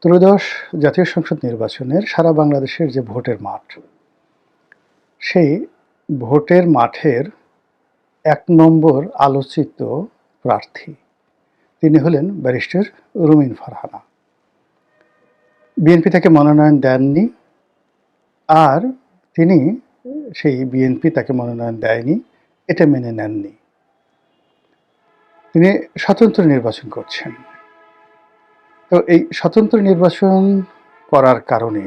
ত্রয়োদশ জাতীয় সংসদ নির্বাচনের সারা বাংলাদেশের যে ভোটের মাঠ, সেই ভোটের মাঠের ১ নম্বর আলোচিত প্রার্থী তিনি হলেন ব্যারিস্টার রুমিন ফারহানা। বিএনপি তাকে মনোনয়ন দেননি, আর তিনি সেই বিএনপি তাকে মনোনয়ন দেয়নি এটা মেনে নেননি। তিনি স্বতন্ত্র নির্বাচন করছেন। তো এই স্বতন্ত্র নির্বাচন করার কারণে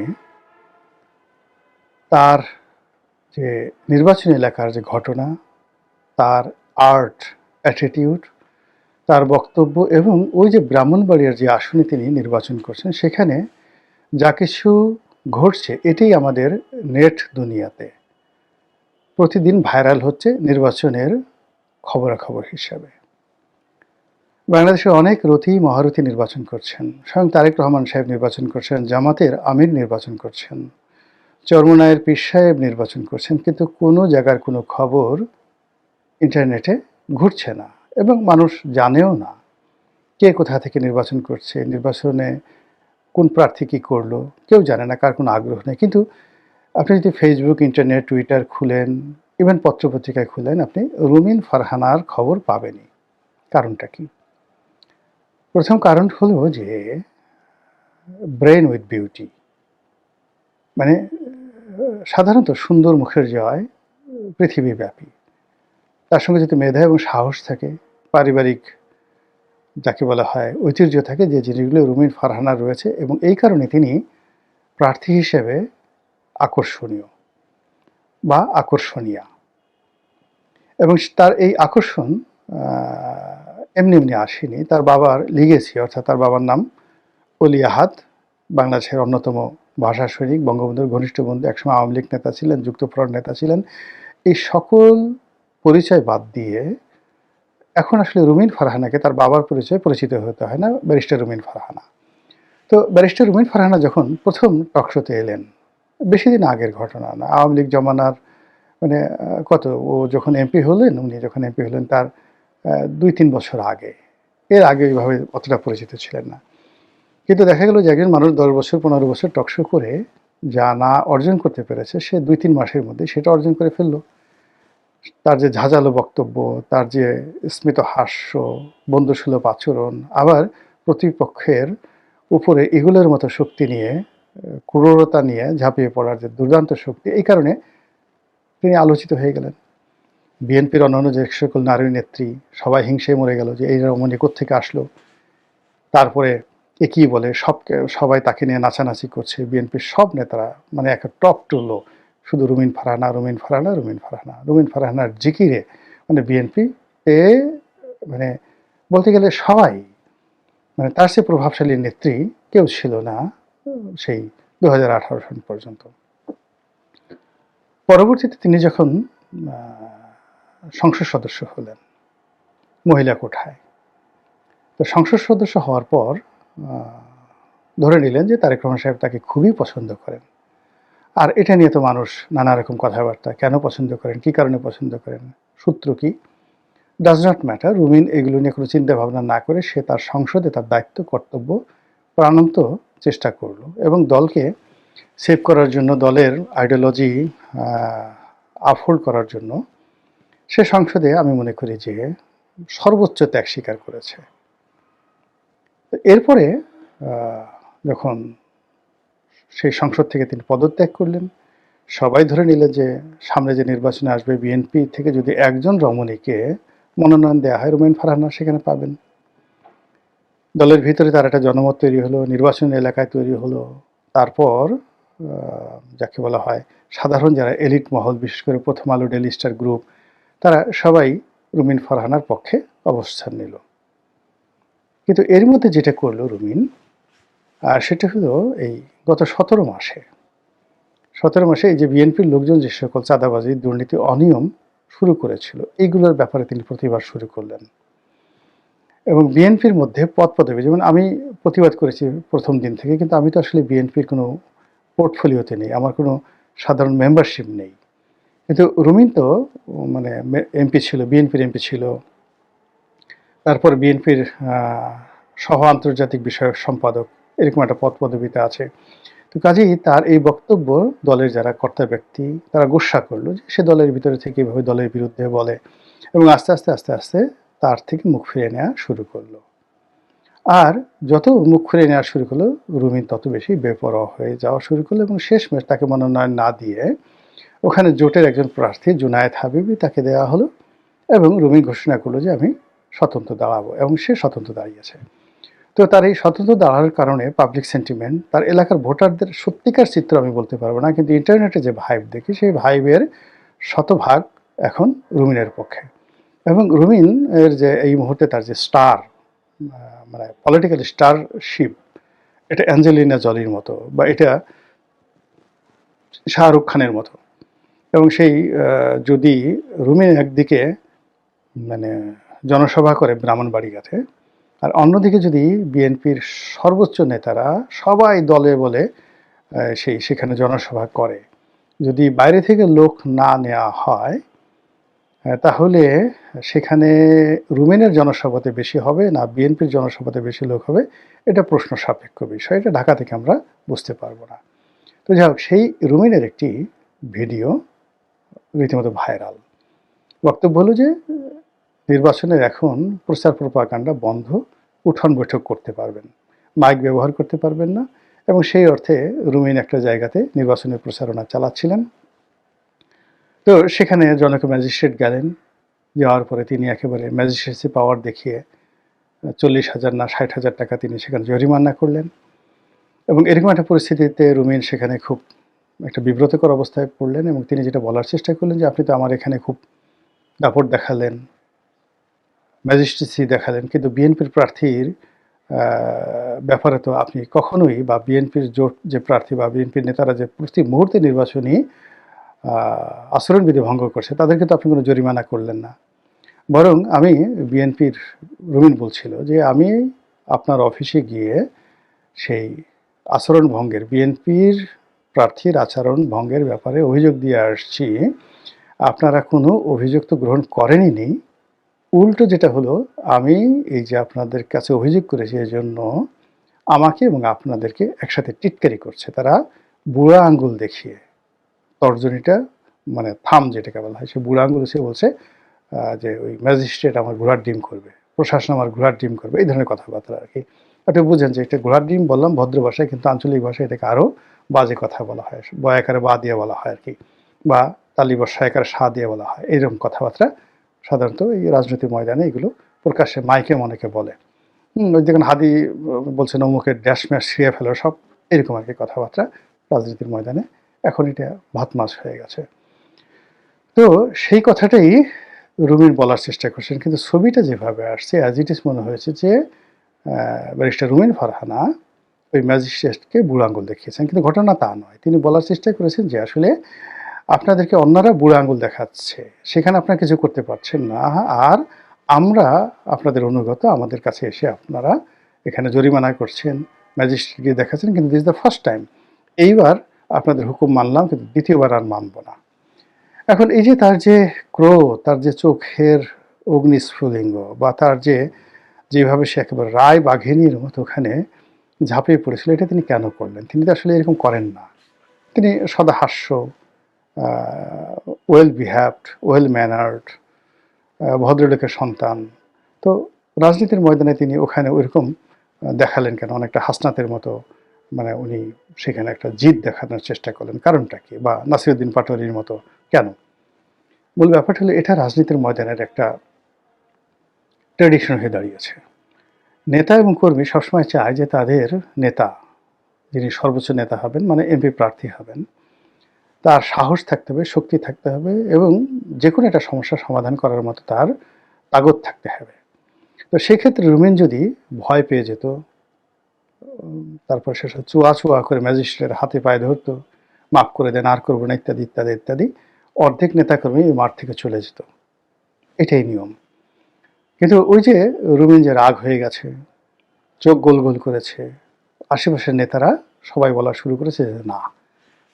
তার যে নির্বাচনী এলাকার যে ঘটনা, তার আর্ট, অ্যাটিটিউড, তার বক্তব্য এবং ওই যে ব্রাহ্মণবাড়িয়ার যে আসনে তিনি নির্বাচন করছেন সেখানে যা কিছু ঘটছে এটাই আমাদের নেট দুনিয়াতে প্রতিদিন ভাইরাল হচ্ছে নির্বাচনের খবরাখবর হিসাবে। বাংলাদেশের অনেক রথী মহারথী নির্বাচন করছেন, স্বয়ং তারেক রহমান সাহেব নির্বাচন করছেন, জামাতের আমির নির্বাচন করছেন, চরমোনাইয়ের পীর সাহেব নির্বাচন করছেন, কিন্তু কোনো জায়গার কোনো খবর ইন্টারনেটে ঘুরছে না এবং মানুষ জানেও না কে কোথা থেকে নির্বাচন করছে, নির্বাচনে কোন প্রার্থী কী করলো কেউ জানে না, কার কোনো আগ্রহ নেই। কিন্তু আপনি যদি ফেসবুক, ইন্টারনেট, টুইটার খুলেন, ইভেন পত্রপত্রিকায় খুলেন, আপনি রুমিন ফারহানার খবর পাবেনই। কারণটা কি? প্রথম কারণ হলো যে ব্রেন উইথ বিউটি, মানে সাধারণত সুন্দর মুখের জয় পৃথিবীব্যাপী। তার সঙ্গে যদি মেধা এবং সাহস থাকে, পারিবারিক যাকে বলা হয় ঐতিহ্য থাকে, যে জিনিসগুলো রুমিন ফারহানার রয়েছে, এবং এই কারণে তিনি প্রার্থী হিসেবে আকর্ষণীয় বা আকর্ষণীয়া। এবং তার এই আকর্ষণ এমনি এমনি আসেনি। তার বাবার লিগেসি, অর্থাৎ তার বাবার নাম অলি আহাদ, বাংলাদেশের অন্যতম ভাষা সৈনিক, বঙ্গবন্ধুর ঘনিষ্ঠ বন্ধু, একসময় আওয়ামী লীগ নেতা ছিলেন, যুক্তফ্রন্ট নেতা ছিলেন। এই সকল পরিচয় বাদ দিয়ে এখন আসলে রুমিন ফারহানাকে তার বাবার পরিচয় পরিচিত হতে হয় না, ব্যারিস্টার রুমিন ফারহানা। তো ব্যারিস্টার রুমিন ফারহানা যখন প্রথম টকশোতে এলেন, বেশি দিন আগের ঘটনা না, আওয়ামী লীগ জমানার, মানে কত, ও যখন এমপি হলেন, উনি যখন এমপি হলেন তার ২-৩ বছর আগে। এর আগে ওইভাবে অতটা পরিচিত ছিলেন না। কিন্তু দেখা গেল যে একজন মানুষ ১০ বছর ১৫ বছর টকশো করে যা না অর্জন করতে পেরেছে, সে ২-৩ মাসের মধ্যে সেটা অর্জন করে ফেলল। তার যে ঝাঁঝালো বক্তব্য, তার যে স্মিত হাস্য, বন্ধুসুলভ আচরণ, আবার প্রতিপক্ষের উপরে এগুলোর মতো শক্তি নিয়ে, ক্রূরতা নিয়ে ঝাঁপিয়ে পড়ার যে দুর্দান্ত শক্তি, এই কারণে তিনি আলোচিত হয়ে গেলেন। বিএনপির অন্যান্য যে সকল নারী নেত্রী সবাই হিংসেয় মরে গেল যে এই রমণী কোত্থেকে আসলো। তারপরে এ কী বলে, সবাই তাকে নিয়ে নাচানাচি করছে। বিএনপির সব নেতারা, মানে একটা টপ টুলো শুধু রুমিন ফারহানা, রুমিন ফারহানা, রুমিন ফারহানা, রুমিন ফারহানার জিকিরে মানে বিএনপি মানে বলতে গেলে সবাই, মানে তার চেয়ে প্রভাবশালী নেত্রী কেউ ছিল না সেই ২০১৮ সন পর্যন্ত। পরবর্তীতে তিনি যখন সংসদ সদস্য হলেন মহিলা কোঠায়, তো সংসদ সদস্য হওয়ার পর ধরে নিলেন যে তারেক রহমান সাহেব তাকে খুবই পছন্দ করেন। আর এটা নিয়ে তো মানুষ নানা রকম কথাবার্তা, কেন পছন্দ করেন, কী কারণে পছন্দ করেন, সূত্র কি, ডাজ নট ম্যাটার। রুমিন এগুলো নিয়ে কোনো চিন্তা ভাবনা না করে সে তার সংসদে তার দায়িত্ব কর্তব্য প্রাণান্ত চেষ্টা করলো এবং দলকে সেভ করার জন্য, দলের আইডিওলজি আপহোল্ড করার জন্য সে সংসদে আমি মনে করি যে সর্বোচ্চ ত্যাগ স্বীকার করেছে। এরপরে যখন সেই সংসদ থেকে তিনি পদত্যাগ করলেন, সবাই ধরে নিলেন যে সামনে যে নির্বাচনে আসবে বিএনপি থেকে যদি একজন রমণীকে মনোনয়ন দেওয়া হয়, রুমিন ফারহানা সেখানে পাবেন। দলের ভিতরে তার একটা জনমত তৈরি হলো, নির্বাচনী এলাকায় তৈরি হলো। তারপর যাকে বলা হয় সাধারণ যারা এলিট মহল, বিশেষ করে প্রথম আলো, ডেইলি স্টার গ্রুপ, তারা সবাই রুমিন ফারহানার পক্ষে অবস্থান নিল। কিন্তু এর মধ্যে যেটা করলো রুমিন, সেটা হলো এই গত ১৭ মাসে এই যে বিএনপির লোকজন যে সকল চাঁদাবাজি, দুর্নীতি, অনিয়ম শুরু করেছিল, এইগুলোর ব্যাপারে তিনি প্রতিবাদ শুরু করলেন। এবং বিএনপির মধ্যে পদপদবি, যেমন আমি প্রতিবাদ করেছি প্রথম দিন থেকে, কিন্তু আমি তো আসলে বিএনপির কোনো পোর্টফোলিওতে নেই, আমার কোনো সাধারণ মেম্বারশিপ নেই। কিন্তু রুমিন তো মানে এমপি ছিল, বিএনপির এমপি ছিল, তারপর বিএনপির সহ আন্তর্জাতিক বিষয়ক সম্পাদক এরকম একটা পদ পদবিতে আছে। তো কাজেই তার এই বক্তব্য দলের যারা কর্তা ব্যক্তি তারা গোস্বা করলো যে সে দলের ভিতরে থেকে এভাবে দলের বিরুদ্ধে বলে, এবং আস্তে আস্তে তার থেকে মুখ ফিরিয়ে নেওয়া শুরু করলো। আর যত মুখ ফিরিয়ে নেওয়া শুরু করলো, রুমিন তত বেশি বেপরোয়া হয়ে যাওয়া শুরু করলো, এবং শেষমেশ তাকে মনোনয়ন না দিয়ে ওখানে জোটের একজন প্রার্থী জুনায়েদ হাবিবি তাকে দেওয়া হলো, এবং রুমিন ঘোষণা করলো যে আমি স্বতন্ত্র দাঁড়াবো, এবং সে স্বতন্ত্র দাঁড়িয়েছে। তো তার এই স্বতন্ত্র দাঁড়ানোর কারণে পাবলিক সেন্টিমেন্ট, তার এলাকার ভোটারদের সত্যিকার চিত্র আমি বলতে পারবো না, কিন্তু ইন্টারনেটে যে ভাইব দেখি সেই ভাইবের শতভাগ এখন রুমিনের পক্ষে। এবং রুমিন এর যে এই মুহূর্তে তার যে স্টার, মানে পলিটিক্যাল স্টারশিপ, এটা অ্যাঞ্জেলিনা জলির মতো, বা এটা শাহরুখ খানের মতো। এবং সেই যদি রুমিন একদিকে মানে জনসভা করে ব্রাহ্মণবাড়িয়াতে, আর অন্যদিকে যদি বিএনপির সর্বোচ্চ নেতারা সবাই দলে বলে সেখানে জনসভা করে, যদি বাইরে থেকে লোক না নেওয়া হয়, তাহলে সেখানে রুমিনের জনসভাতে বেশি হবে না বিএনপির জনসভাতে বেশি লোক হবে, এটা প্রশ্ন সাপেক্ষ বিষয়। এটা ঢাকা থেকে আমরা বুঝতে পারবো না। তো যাই হোক, সেই রুমিনের একটি ভিডিও রীতিমতো ভাইরাল। বক্তব্য হলো যে নির্বাচনের এখন প্রচার প্রপাগান্ডা বন্ধ, উঠোন বৈঠক করতে পারবেন, মাইক ব্যবহার করতে পারবেন না। এবং সেই অর্থে রুমিন একটা জায়গাতে নির্বাচনের প্রচারণা চালাচ্ছিলেন। তো সেখানে জনক ম্যাজিস্ট্রেট গেলেন, যাওয়ার পরে তিনি একেবারে ম্যাজিস্ট্রেসি পাওয়ার দেখিয়ে 40,000 না 60,000 টাকা তিনি সেখানে জরিমানা করলেন। এবং এরকম একটা পরিস্থিতিতে রুমিন সেখানে খুব একটা বিব্রতকর অবস্থায় পড়লেন, এবং তিনি যেটা বলার চেষ্টা করলেন যে আপনি তো আমার এখানে খুব দাপট দেখালেন, ম্যাজিস্ট্রেসি দেখালেন, কিন্তু বিএনপির প্রার্থীর ব্যাপারে তো আপনি কখনোই, বা বিএনপির জোট যে প্রার্থী বা বিএনপির নেতারা যে প্রতি মুহূর্তে নির্বাচনী আচরণবিধি ভঙ্গ করছে, তাদেরকে তো আপনি কোনো জরিমানা করলেন না। বরং আমি বিএনপির, রুমিন বলছিল যে আমি আপনার অফিসে গিয়ে সেই আচরণ ভঙ্গের, বিএনপির প্রার্থীর আচরণ ভঙ্গের ব্যাপারে অভিযোগ দিয়ে আসছি, আপনারা কোনো অভিযোগ তো গ্রহণ করেনই। উল্টো যেটা হলো, আমি এই যে আপনাদের কাছে অভিযোগ করেছি এই জন্য আমাকে এবং আপনাদেরকে একসাথে টিটকারি করছে তারা, বুড়া আঙ্গুল দেখিয়ে, তর্জনীটা মানে থাম যেটাকে বলা হয়, সে বুড়া আঙ্গুল সে বলছে যে ওই ম্যাজিস্ট্রেট আমার ঘোড়ার ডিম করবে, প্রশাসন আমার ঘোড়ার ডিম করবে, এই ধরনের কথাবার্তা আর কি। আপনি বুঝেন যে এটা ঘোড়ার ডিম বললাম ভদ্র ভাষায়, কিন্তু আঞ্চলিক ভাষায় এটাকে আরও বাজে কথা বলা হয়, বয়াকারে বা দিয়ে বলা হয় আর কি, বা তালি বর্ষায়কারে সা দিয়ে বলা হয়। এইরকম কথাবার্তা সাধারণত এই রাজনৈতিক ময়দানে এগুলো প্রকাশ্যে মাইকে অনেকে বলে। ওই দেখুন হাদি বলছেন অমুকের ড্যাশ ম্যাশ ছিঁড়ে ফেলো, সব এরকম আর কি কথাবার্তা রাজনীতির ময়দানে এখন এটা ভাত মাছ হয়ে গেছে। তো সেই কথাটাই রুমিন বলার চেষ্টা করছেন, কিন্তু ছবিটা যেভাবে আসছে অ্যাজ ইট ইজ মনে হয়েছে যে ব্যারিস্টার রুমিন ফারহানা ওই ম্যাজিস্ট্রেটকে বুড়ো আঙুল দেখিয়েছেন, কিন্তু ঘটনা তা নয়। তিনি বলার চেষ্টা করেছেন যে আসলে আপনাদেরকে অন্যরা বুড়ো আঙুল দেখাচ্ছে, সেখানে আপনারা কিছু করতে পারছেন না, আর আমরা আপনাদের অনুগত, আমাদের কাছে এসে আপনারা এখানে জরিমানা করছেন, ম্যাজিস্ট্রেটকে দেখাচ্ছেন, কিন্তু দিস দ্য ফার্স্ট টাইম, এইবার আপনাদের হুকুম মানলাম, কিন্তু দ্বিতীয়বার আর মানব না। এখন এই যে তার যে ক্রোধ, তার যে চোখের অগ্নিস্ফুলিঙ্গ, বা তার যেভাবে সে একেবারে রায় বাঘিনীর মতো ওখানে ঝাঁপিয়ে পড়েছিল, এটা তিনি কেন করলেন? তিনি তো আসলে এরকম করেন না। তিনি সদা হাস্য, ওয়েল বিহেভড, ওয়েল ম্যানার্ড, ভদ্রলোকের সন্তান। তো রাজনীতির ময়দানে তিনি ওখানে ওইরকম দেখালেন কেন? অনেকটা হাসনাতের মতো, মানে উনি সেখানে একটা জিদ দেখানোর চেষ্টা করলেন, কারণটা কি? বা নাসিরুদ্দিন পাটোয়ারির মতো কেন? মূল ব্যাপারটা হলো এটা রাজনীতির ময়দানের একটা ট্র্যাডিশন হয়ে দাঁড়িয়েছে। নেতা এবং কর্মী সবসময় চায় যে তাদের নেতা, যিনি সর্বোচ্চ নেতা হবেন, মানে এমপি প্রার্থী হবেন, তার সাহস থাকতে হবে, শক্তি থাকতে হবে, এবং যে কোনো একটা সমস্যার সমাধান করার মতো তার তাগদ থাকতে হবে। তো সেক্ষেত্রে রুমিন যদি ভয় পেয়ে যেত, তারপর শেষে চুয়া করে ম্যাজিস্ট্রেটের হাতে পায়ে ধরতো, মাফ করে দেন, আর করবো না, ইত্যাদি ইত্যাদি ইত্যাদি, অর্ধেক নেতাকর্মী এই মাঠ থেকে চলে যেত। এটাই নিয়ম। কিন্তু ওই যে রুমিন যে রাগ হয়ে গেছে, চোখ গোল গোল করেছে, আশেপাশের নেতারা সবাই বলা শুরু করেছে যে না,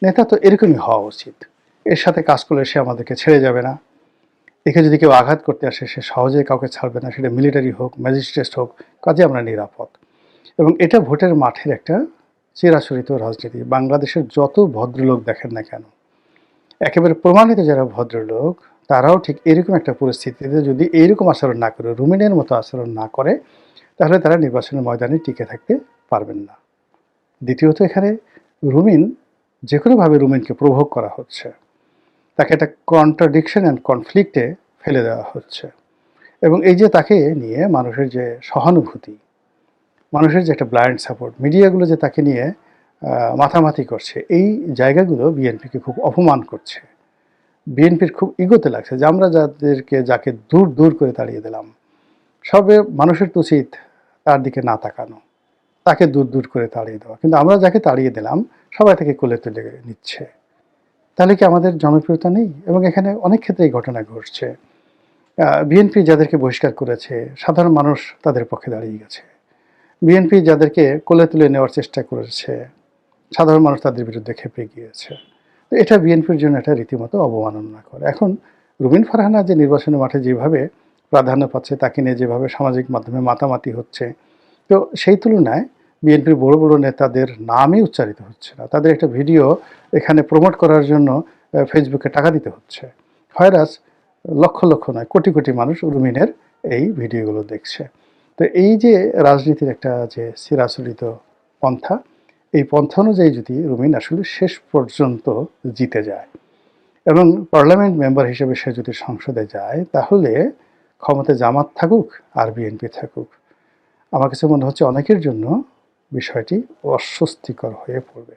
নেতা তো এরকমই হওয়া উচিত, এর সাথে কাজ করলে সে আমাদেরকে ছেড়ে যাবে না, একে যদি কেউ আঘাত করতে আসে সে সহজে কাউকে ছাড়বে না, সেটা মিলিটারি হোক, ম্যাজিস্ট্রেট হোক, কাজে আমরা নিরাপদ। এবং এটা ভোটের মাঠের একটা চিরাচরিত রাজনীতি। বাংলাদেশের যত ভদ্রলোক দেখেন না কেন, একেবারে প্রমাণিত যারা ভদ্রলোক, তারাও ঠিক এরকম একটা পরিস্থিতিতে যদি এইরকম আচরণ না করে, রুমিনের মতো আচরণ না করে, তাহলে তারা নির্বাচনের ময়দানে টিকে থাকতে পারবেন না। দ্বিতীয়ত, এখানে রুমিন যেকোনোভাবে রুমিনকে প্রভোগ করা হচ্ছে। তাকে একটা কন্ট্রাডিকশন অ্যান্ড কনফ্লিক্টে ফেলে দেওয়া হচ্ছে। এবং এই যে তাকে নিয়ে মানুষের যে সহানুভূতি, মানুষের যে একটা ব্লাইন্ড সাপোর্ট, মিডিয়াগুলো যে তাকে নিয়ে মাথামাতি করছে, এই জায়গাগুলো বিএনপিকে খুব অপমান করছে। বিএনপির খুব ইগোতে লাগছে যে আমরা যাকে দূর দূর করে তাড়িয়ে দিলাম, সবে মানুষের তো উচিত তার দিকে না তাকানো, তাকে দূর দূর করে তাড়িয়ে দেওয়া। কিন্তু আমরা যাকে তাড়িয়ে দিলাম, সবাই তাকে কোলে তুলে নিচ্ছে। তাহলে কি আমাদের জনপ্রিয়তা নেই? এবং এখানে অনেক ক্ষেত্রে এই ঘটনা ঘটছে। বিএনপি যাদেরকে বহিষ্কার করেছে, সাধারণ মানুষ তাদের পক্ষে দাঁড়িয়ে গেছে। বিএনপি যাদেরকে কোলে তুলে নেওয়ার চেষ্টা করেছে, সাধারণ মানুষ তাদের বিরুদ্ধে খেপে গিয়েছে। তো এটা বিএনপির জন্য একটা রীতিমতো অবমাননা করে। এখন রুমিন ফারহানা যে নির্বাচনের মাঠে যেভাবে প্রাধান্য পাচ্ছে, তাকে নিয়ে যেভাবে সামাজিক মাধ্যমে মাতামাতি হচ্ছে, তো সেই তুলনায় বিএনপির বড় বড় নেতাদের নামই উচ্চারিত হচ্ছে না। তাদের একটা ভিডিও এখানে প্রমোট করার জন্য ফেসবুকে টাকা দিতে হচ্ছে। হয়রাস লক্ষ লক্ষ নয়, কোটি কোটি মানুষ রুমিনের এই ভিডিওগুলো দেখছে। তো এই যে রাজনীতির একটা যে চিরাচরিত পন্থা, এই পন্থা অনুযায়ী যদি রুমিন আসলে শেষ পর্যন্ত জিতে যায় এবং পার্লামেন্ট মেম্বার হিসেবে সে যদি সংসদে যায়, তাহলে ক্ষমতায় জামাত থাকুক আর বিএনপি থাকুক, আমার কাছে মনে হচ্ছে অনেকের জন্য বিষয়টি অস্বস্তিকর হয়ে পড়বে।